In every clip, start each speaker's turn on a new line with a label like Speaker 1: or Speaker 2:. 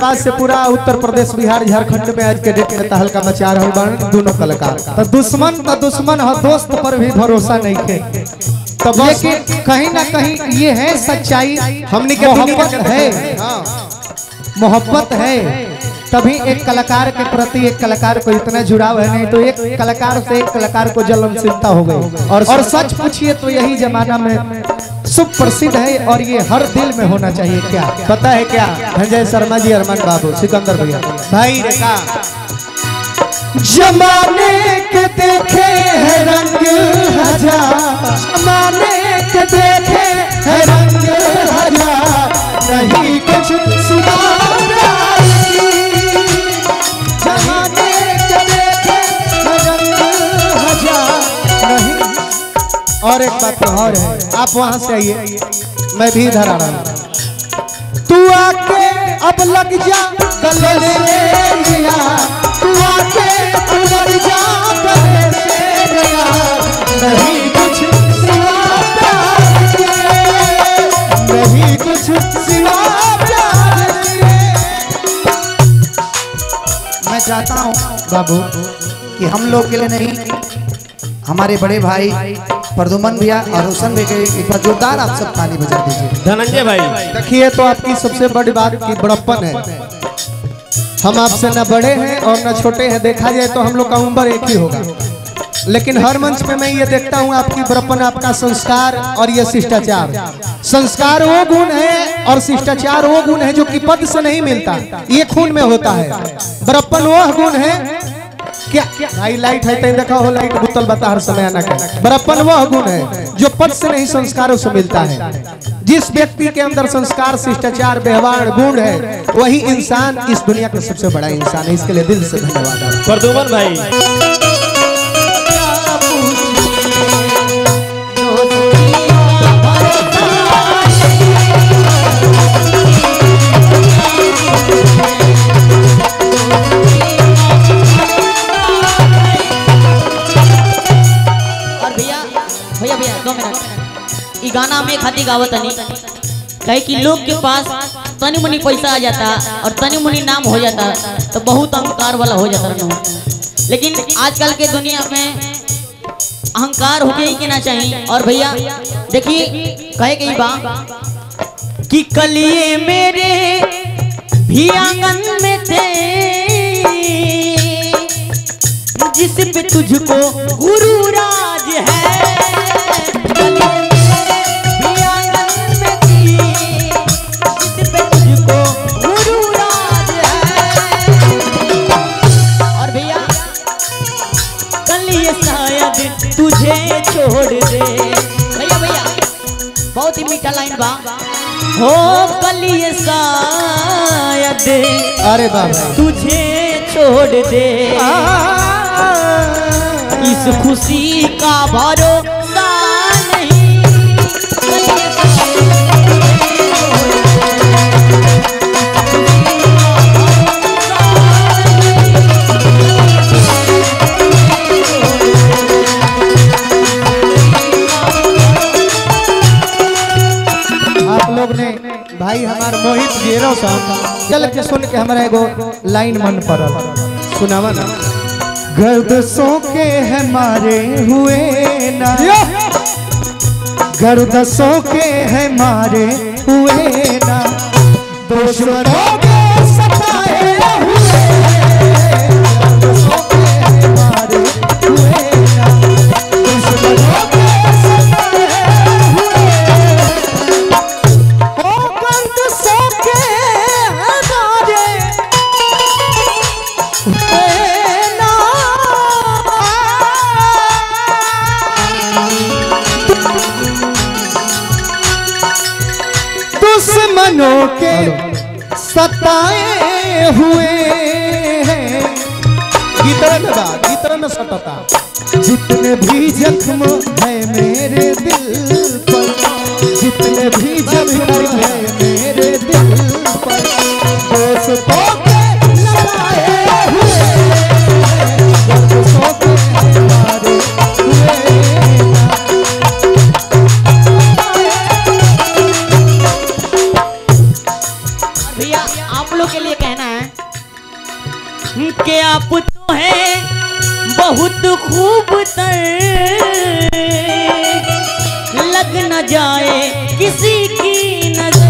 Speaker 1: पास से पूरा उत्तर प्रदेश बिहार झारखंड में आज के डेट में तहलका मचा रहा बन दोनों कलाकार। तो दुश्मन है, दोस्त पर भी भरोसा नहीं थे। तो लेकिन कहीं ना कहीं ये है सच्चाई, हमने के मोहब्बत है तभी एक कलाकार के प्रति एक कलाकार को इतना जुड़ाव है, नहीं तो एक कलाकार से एक कलाकार को जलनशीलता हो गई। और सच पूछिए तो यही जमाना में सुप्रसिद्ध है और ये हर दिल में होना चाहिए। क्या पता है क्या संजय शर्मा जी, अरमान बाबू, सिकंदर भैया भाई रेखा जमाने के देखे है रंग हजार, जमाने के देखे है रंग हजार, नहीं कुछ सुना जमाने के देखे है रंग हजार नहीं। और एक बात तो और है, आप वहां से आइए, मैं भी इधर आ रहा हूं। तू आके अब लग जा गले से लिया, तू आके अब लग जा गले से लिया, नहीं कुछ सिवा प्यार के, नहीं कुछ सिवा प्यार के। मैं चाहता हूं बाबू कि हम लोग के लिए नहीं, हमारे बड़े भाई प्रदुमन भैया और रोशन भैया के एक बार जोरदार आप सब ताली बजा दीजिए।
Speaker 2: धनंजय भाई
Speaker 1: देखिए, तो आपकी सबसे बड़ी बात की बड़प्पन है, हम आपसे न बड़े हैं और न छोटे हैं। देखा जाए तो हम लोग का उम्र एक ही होगा, लेकिन हर मंच पे मैं ये देखता हूँ आपकी बड़प्पन, आपका संस्कार और ये शिष्टाचार। संस्कार वो गुण है और शिष्टाचार वो गुण है जो कि पद से नहीं मिलता, ये खून में होता है। बड़प्पन वो गुण है, क्या भाई लाइट है तो देखा हो, लाइट बुतल बता हर समय आना का। बड़प्पन वह गुण है जो पद से नहीं संस्कारों से मिलता है। जिस व्यक्ति के अंदर संस्कार, शिष्टाचार, व्यवहार, गुण है, वही इंसान इस दुनिया का सबसे बड़ा इंसान है। इसके लिए दिल से धन्यवाद
Speaker 2: प्रदुमन भाई।
Speaker 3: गाना में खाती गावत नहीं कहे कि लोग के पास तनी मुनी पैसा आ जाता और तनी मुनी नाम हो जाता तो बहुत अहंकार वाला हो जाता ना। लेकिन आजकल के दुनिया में अहंकार होके ही ना चाहिए। और भैया देखिए कहे कि बा कि कलिए मेरे भी आंगन में थे, जिस पे तुझको गुरु राज है, तुझे छोड़ दे। भैया भैया बहुत ही मीठा लाइन बा, हो कल ये शायद
Speaker 1: अरे बाबा
Speaker 3: तुझे छोड़ दे, इस खुशी का भरोसा नहीं।
Speaker 1: भाई हमार मोहित जीरो साहब चल के सुन के हमारा एगो लाइन मन पड़ल, सुनावा ना। गर्दसों के है मारे हुए ना, गर्दसों के है मारे हुए ना, दुश्मनों के सताए हुए, गर्दसों के है मारे हुए ना, दुश्मनों के सताए हुए, गर्दसों के है दुश्मनों के सताए हुए हैं। गीत में सताता जितने भी जख्म है मेरे दिल पर, जितने भी जख्म है मेरे दिल पर, दोस्तों के लगाए हुए, दोस्तों के मारे हुए।
Speaker 3: भैया आप लोग के लिए कहना है कि आप तो हैं बहुत खूबतर, लग न जाए किसी की नजर।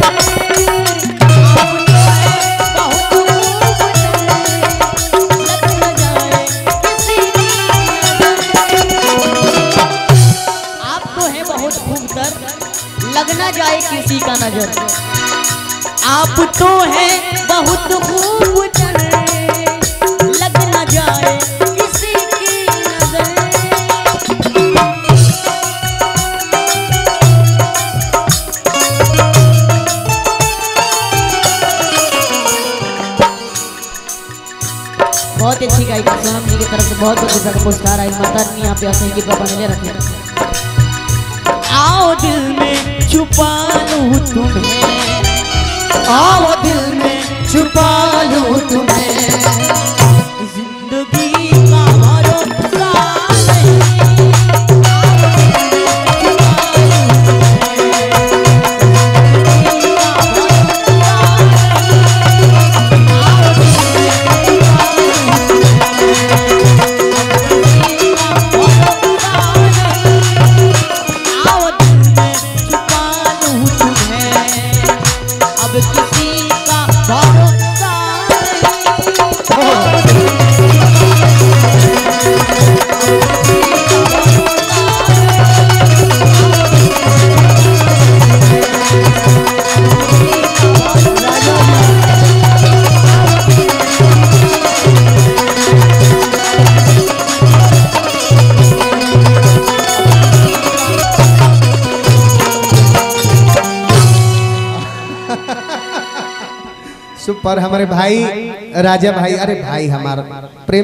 Speaker 3: आप तो हैं बहुत खूबतर, लग न जाए किसी का नजर। आप तो हैं बहुत खूबतर, लग न जाए किसी की नजर। बहुत अच्छी गायिका सोनम जी की तरफ से बहुत बहुत रुपया का पुरस्कार आई। माता रानी यहाँ पे ऐसे ही कृपा बने रखे। आओ दिल में छुपा लूं तुम्हें,
Speaker 1: आओ दिल में छुपा लूं तुम्हें,
Speaker 3: जिंदगी का भरोसा नहीं। आओ दिल में छुपा लूं तुम्हें, अब किसी का भरोसा
Speaker 1: सुपर। हमारे भाई राजा भाई, अरे भाई हमारा प्रेम